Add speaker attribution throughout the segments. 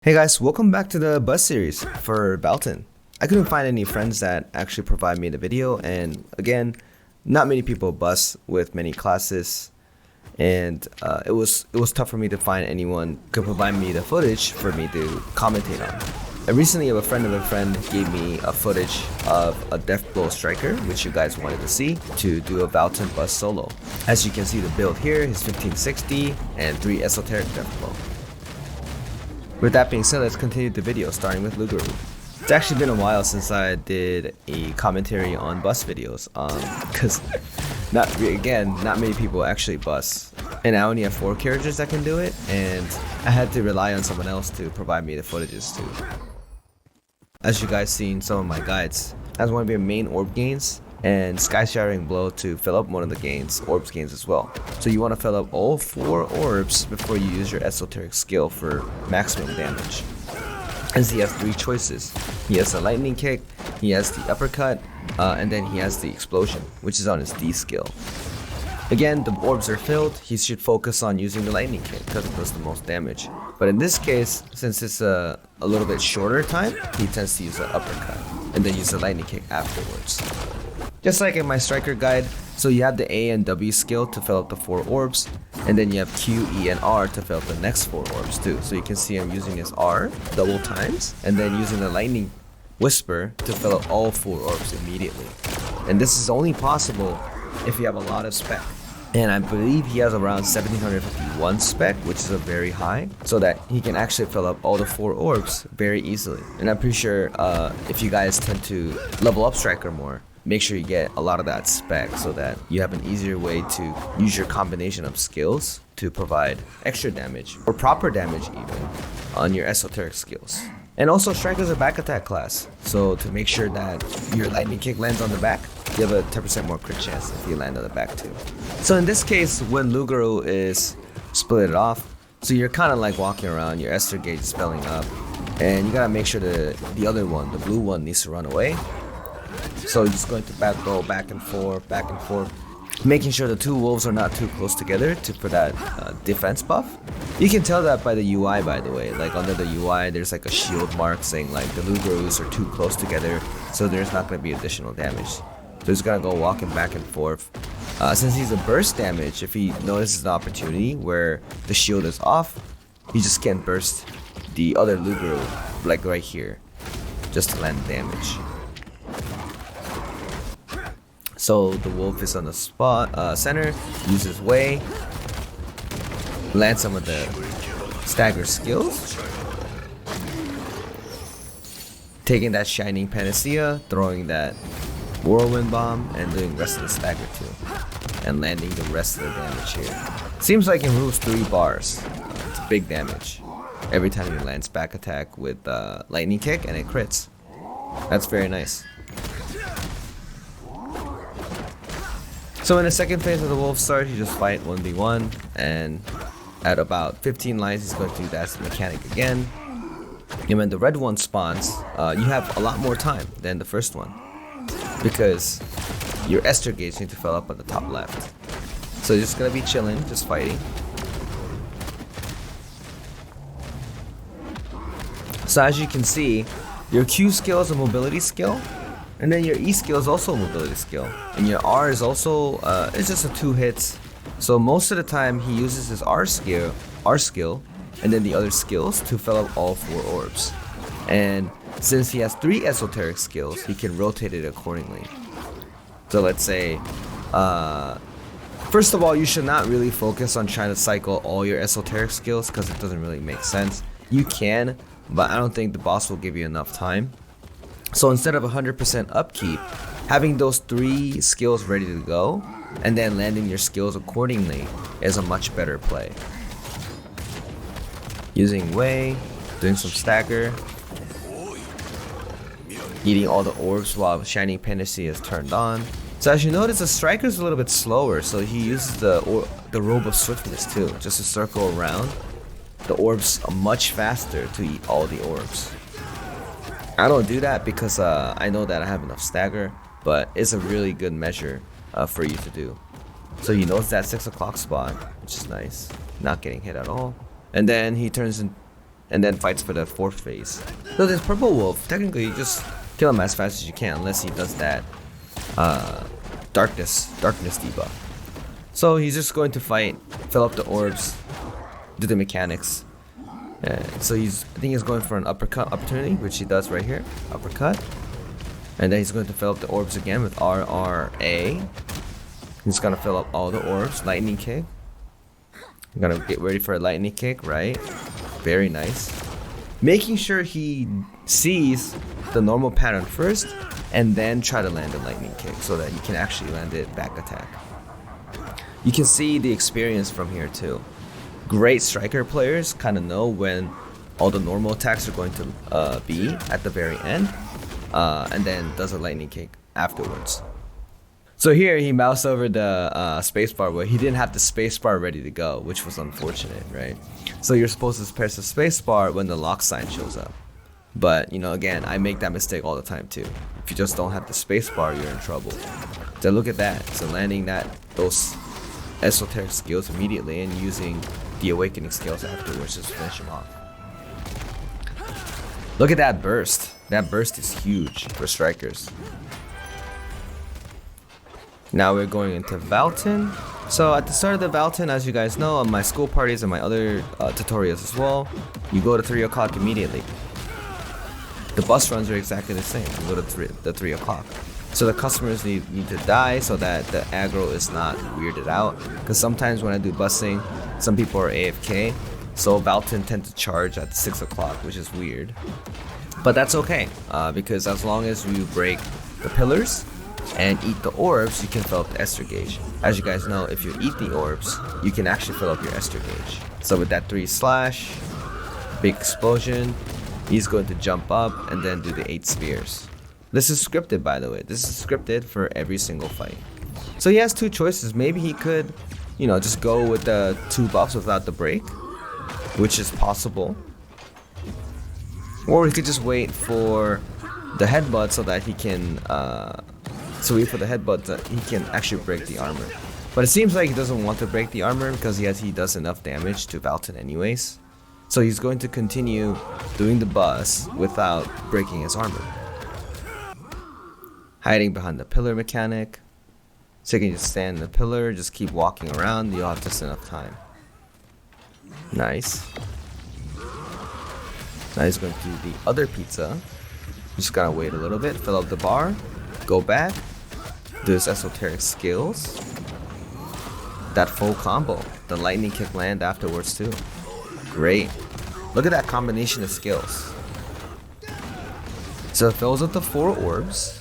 Speaker 1: Hey guys, welcome back to the bus series for Valtan. I couldn't find any friends that actually provide me the video, and again, not many people bus with many classes, and it was tough for me to find anyone who could provide me the footage for me to commentate on. And recently, a friend of a friend gave me a footage of a Deathblow striker, which you guys wanted to see, to do a Valtan bus solo. As you can see, the build here is 1560 and 3 esoteric Deathblow. With that being said, let's continue the video, starting with Lugaru. It's actually been a while since I did a commentary on bus videos, because not many people actually bus, and I only have 4 characters that can do it, and I had to rely on someone else to provide me the footages too. As you guys see in some of my guides, as one of your main orb gains, and Sky Shattering Blow to fill up one of the gains, orbs gains as well. So you want to fill up all 4 orbs before you use your esoteric skill for maximum damage. As he has 3 choices. He has the lightning kick, he has the uppercut, and then he has the explosion, which is on his D skill. Again, the orbs are filled, he should focus on using the lightning kick because it does the most damage. But in this case, since it's a little bit shorter time, he tends to use the uppercut and then use the lightning kick afterwards. Just like in my striker guide, so you have the A and W skill to fill up the 4 orbs, and then you have Q, E, and R to fill up the next 4 orbs too. So you can see I'm using his R double times, and then using the lightning whisper to fill up all 4 orbs immediately. And this is only possible if you have a lot of spec. And I believe he has around 1751 spec, which is a very high, so that he can actually fill up all the 4 orbs very easily. And I'm pretty sure if you guys tend to level up striker more, make sure you get a lot of that spec so that you have an easier way to use your combination of skills to provide extra damage or proper damage even on your esoteric skills. And also, strike is a back attack class, so to make sure that your lightning kick lands on the back, you have a 10% more crit chance if you land on the back too. So in this case, when Lugaru is split it off, so you're kind of like walking around, your Esther gauge is spelling up, and you gotta make sure the other one, the blue one, needs to run away. So you're just going to go back and forth, making sure the 2 wolves are not too close together for that defense buff. You can tell that by the UI, by the way. Like under the UI, there's like a shield mark saying like the Lugarus are too close together, so there's not going to be additional damage. So he's gonna go walking back and forth. Since he's a burst damage, if he notices an opportunity where the shield is off, he just can burst the other Lugaru, like right here, just to land damage. So the wolf is on the spot, center, uses way, lands some of the stagger skills, taking that shining panacea, throwing that whirlwind bomb, and doing rest of the stagger too, and landing the rest of the damage here. Seems like it removes 3 bars. It's big damage every time he lands back attack with lightning kick and it crits. That's very nice. So in the second phase of the wolf start, you just fight 1v1, and at about 15 lines, he's going to do that mechanic again. And when the red one spawns, you have a lot more time than the first one, because your Esther gauge need to fill up on the top left. So you're just gonna be chilling, just fighting. So as you can see, your Q skill is a mobility skill, and then your E skill is also a mobility skill, and your R is also it's just a 2 hits. So most of the time he uses his R skill, and then the other skills to fill up all 4 orbs. And since he has 3 esoteric skills, he can rotate it accordingly. So let's say, first of all, you should not really focus on trying to cycle all your esoteric skills because it doesn't really make sense. You can, but I don't think the boss will give you enough time. So instead of 100% upkeep, having those 3 skills ready to go and then landing your skills accordingly is a much better play. Using Wei, doing some stagger, eating all the orbs while Shining Panacea is turned on. So as you notice, the striker is a little bit slower, so he uses the robe of swiftness too, just to circle around the orbs much faster to eat all the orbs. I don't do that because I know that I have enough stagger, but it's a really good measure for you to do. So he knows that 6 o'clock spot, which is nice. Not getting hit at all. And then he turns in and then fights for the 4th phase. So this purple wolf, technically you just kill him as fast as you can, unless he does that darkness debuff. So he's just going to fight, fill up the orbs, do the mechanics. So I think he's going for an uppercut opportunity, which he does right here, uppercut. And then he's going to fill up the orbs again with RRA. He's gonna fill up all the orbs, lightning kick. I'm gonna get ready for a lightning kick, right? Very nice. Making sure he sees the normal pattern first, and then try to land a lightning kick so that you can actually land it back attack. You can see the experience from here too. Great striker players kind of know when all the normal attacks are going to be at the very end, and then does a lightning kick afterwards. So here he moused over the spacebar, where he didn't have the spacebar ready to go, which was unfortunate, right? So you're supposed to press the spacebar when the lock sign shows up. But, you know, again, I make that mistake all the time too. If you just don't have the spacebar, you're in trouble. So look at that. So landing those esoteric skills immediately and using the awakening skills afterwards, just finish him off. Look at that burst. That burst is huge for strikers. Now we're going into Valtan. So at the start of the Valtan, as you guys know, on my school parties and my other tutorials as well, you go to 3 o'clock immediately. The bus runs are exactly the same. You go to the 3 o'clock. So the customers need to die so that the aggro is not weirded out. Because sometimes when I do busing, some people are AFK. So Valtan tend to charge at 6 o'clock, which is weird. But that's okay, because as long as you break the pillars and eat the orbs, you can fill up the Esther gauge. As you guys know, if you eat the orbs, you can actually fill up your Esther gauge. So with that 3 slash, big explosion, he's going to jump up and then do the 8 spears. This is scripted, by the way. This is scripted for every single fight. So he has 2 choices. Maybe he could, you know, just go with the 2 buffs without the break, which is possible. Or he could just wait for the headbutt so that he can, he can actually break the armor. But it seems like he doesn't want to break the armor because he does enough damage to Valtan anyways. So he's going to continue doing the bus without breaking his armor. Hiding behind the pillar mechanic. So you can just stand in the pillar, just keep walking around, you'll have just enough time. Nice. Now he's going to do the other pizza. Just gotta wait a little bit, fill up the bar, go back, do his esoteric skills. That full combo. The lightning kick land afterwards too. Great. Look at that combination of skills. So it fills up the 4 orbs,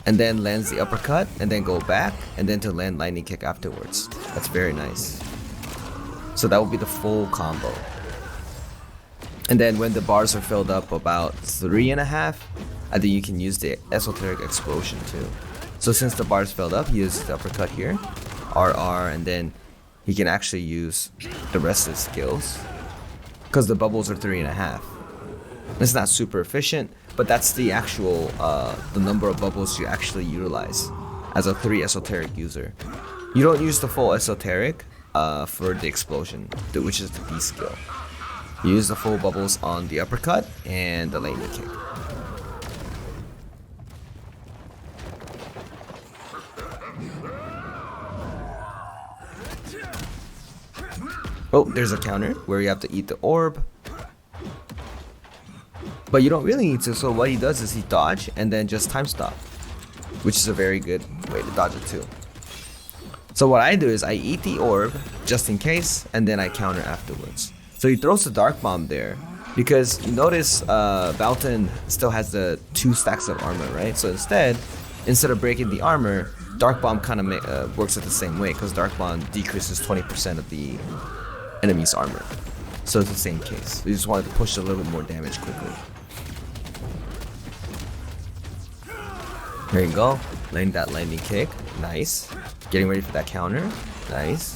Speaker 1: and then lands the uppercut, and then go back, and then to land lightning kick afterwards. That's very nice. So that will be the full combo. And then when the bars are filled up about 3.5, I think you can use the esoteric explosion too. So since the bar's filled up, he uses the uppercut here, RR, and then he can actually use the rest of his skills because the bubbles are 3.5. It's not super efficient, but that's the actual the number of bubbles you actually utilize as a 3 esoteric user. You don't use the full esoteric for the explosion, which is the B skill. You use the full bubbles on the uppercut and the lightning kick. Oh, there's a counter where you have to eat the orb. But you don't really need to, so what he does is he dodge and then just time stop, which is a very good way to dodge it too. So what I do is I eat the orb just in case, and then I counter afterwards. So he throws the dark bomb there because you notice Valtan still has the 2 stacks of armor, right? So instead of breaking the armor, dark bomb kind of works it the same way because dark bomb decreases 20% of the enemy's armor. So it's the same case. We just wanted to push a little bit more damage quickly. There you go. Laying that lightning kick. Nice. Getting ready for that counter. Nice.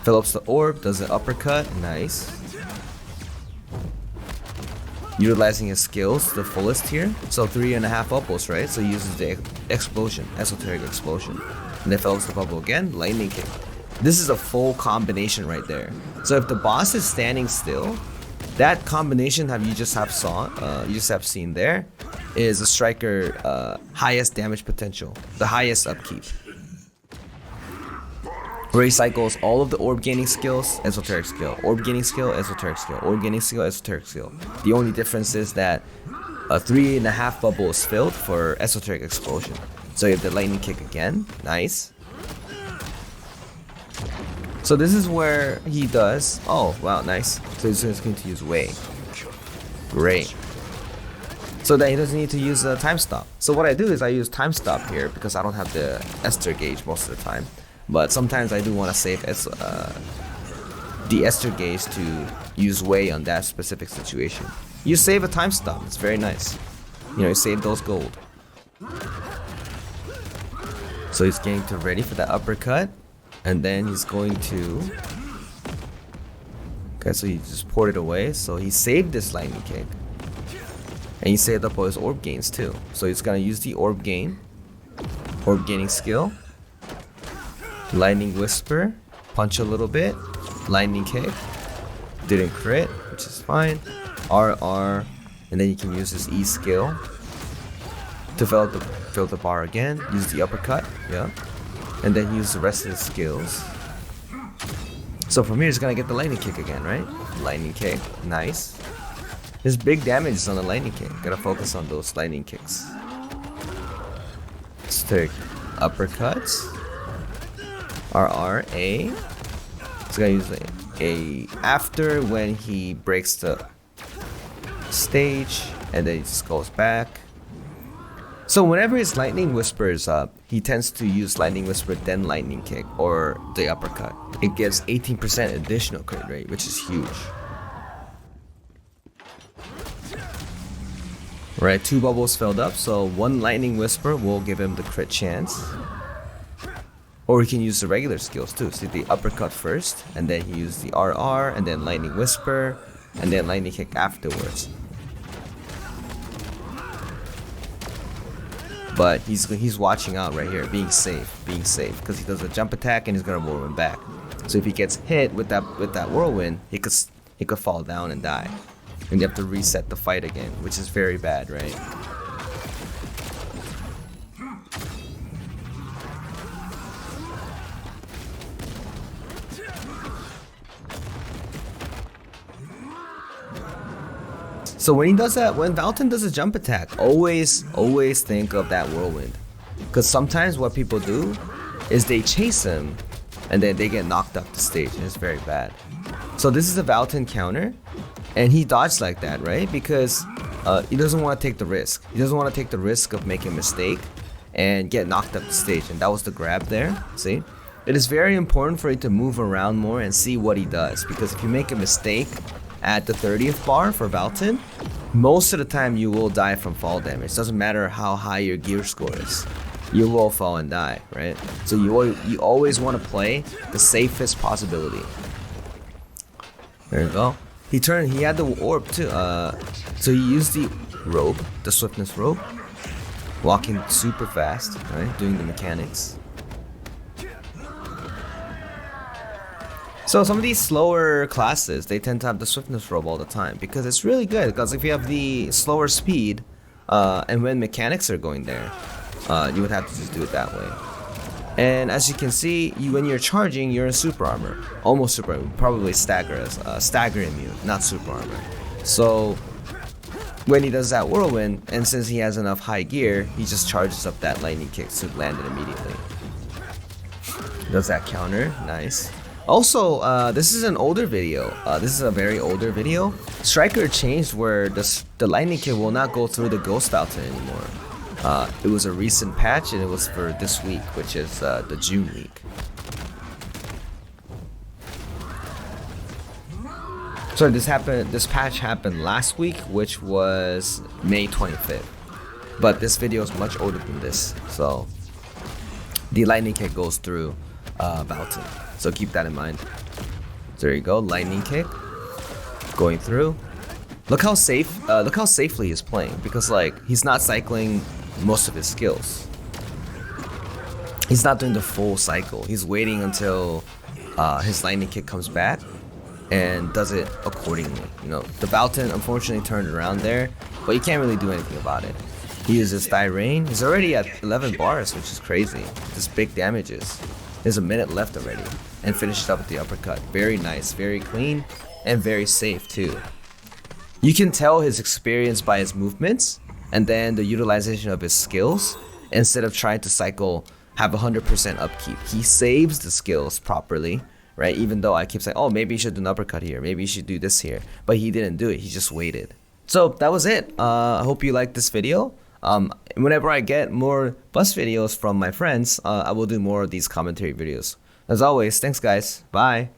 Speaker 1: Fill-ups the orb. Does an uppercut. Nice. Utilizing his skills to the fullest here. So 3.5 bubbles, right? So he uses the explosion. Esoteric explosion. And then fill-ups the bubble again. Lightning kick. This is a full combination right there. So if the boss is standing still, That combination you just have seen there is a striker highest damage potential, the highest upkeep. Where he cycles all of the orb gaining skills, esoteric skill, orb gaining skill, esoteric skill, orb gaining skill, esoteric skill. The only difference is that a 3.5 bubble is filled for esoteric explosion. So you have the lightning kick again, nice. So this is where he does, oh wow, nice. So he's just going to use Wei. Great. So that he doesn't need to use a time stop. So what I do is I use time stop here because I don't have the Esther gauge most of the time. But sometimes I do want to save the Esther gauge to use Wei on that specific situation. You save a time stop, it's very nice. You know, you save those gold. So he's getting to ready for that uppercut. And then he's going to... Okay, so he just poured it away. So he saved this lightning kick. And he saved up all his orb gains too. So he's gonna use the orb gain. Orb gaining skill. Lightning Whisper, punch a little bit, lightning kick, didn't crit, which is fine. RR, and then you can use this E skill to fill the bar again. Use the uppercut, yeah, and then use the rest of the skills. So from here, he's gonna get the lightning kick again, right? Lightning kick, nice. There's big damage on the lightning kick. Gotta focus on those lightning kicks. Let's take uppercuts. RR, A. So gonna use A after when he breaks the stage, and then he just goes back. So whenever his lightning whisper is up, he tends to use lightning whisper then lightning kick or the uppercut. It gives 18% additional crit rate, which is huge. Right, 2 bubbles filled up, so 1 lightning whisper will give him the crit chance. Or he can use the regular skills too. See the uppercut first, and then he used the RR, and then lightning whisper, and then lightning kick afterwards. But he's watching out right here, being safe, because he does a jump attack and he's gonna whirlwind back. So if he gets hit with that whirlwind, he could fall down and die, and you have to reset the fight again, which is very bad, right? So when he does that, when Valtan does a jump attack, always think of that whirlwind. Because sometimes what people do is they chase him and then they get knocked off the stage, and it's very bad. So this is a Valtan counter, and he dodged like that, right? Because he doesn't want to take the risk. He doesn't want to take the risk of making a mistake and get knocked off the stage, and that was the grab there, see? It is very important for you to move around more and see what he does, because if you make a mistake at the 30th bar for Valtan, most of the time you will die from fall damage. It doesn't matter how high your gear score is. You will fall and die, right? So you always want to play the safest possibility. There you go. He had the orb too. So he used the robe, the swiftness robe, walking super fast, right? Doing the mechanics. So some of these slower classes, they tend to have the swiftness robe all the time because it's really good. Because if you have the slower speed, and when mechanics are going there, you would have to just do it that way. And as you can see, when you're charging, you're in super armor, almost super armor, probably stagger immune, not super armor. So when he does that whirlwind, and since he has enough high gear, he just charges up that lightning kick to land it immediately. Does that counter, nice. Also, this is an older video. This is a very older video. Striker changed where the lightning kick will not go through the ghost Valtan anymore. It was a recent patch, and it was for this week, which is the June week. So this patch happened last week, which was May 25th. But this video is much older than this, so the lightning kick goes through Valtan. So keep that in mind. There you go, lightning kick going through. Look how safely he's playing, because like he's not cycling most of his skills. He's not doing the full cycle. He's waiting until his lightning kick comes back, and does it accordingly. You know, the Valtan unfortunately turned around there, but you can't really do anything about it. He uses Die Rain. He's already at 11 bars, which is crazy. Just big damages. There's a minute left already, and finishes up with the uppercut. Very nice, very clean, and very safe too. You can tell his experience by his movements, and then the utilization of his skills. Instead of trying to cycle, have 100% upkeep, he saves the skills properly, right? Even though I keep saying, oh, maybe you should do an uppercut here, maybe you should do this here, but he didn't do it. He just waited. So that was it. I hope you liked this video. Whenever I get more bus videos from my friends, I will do more of these commentary videos. As always, thanks guys. Bye.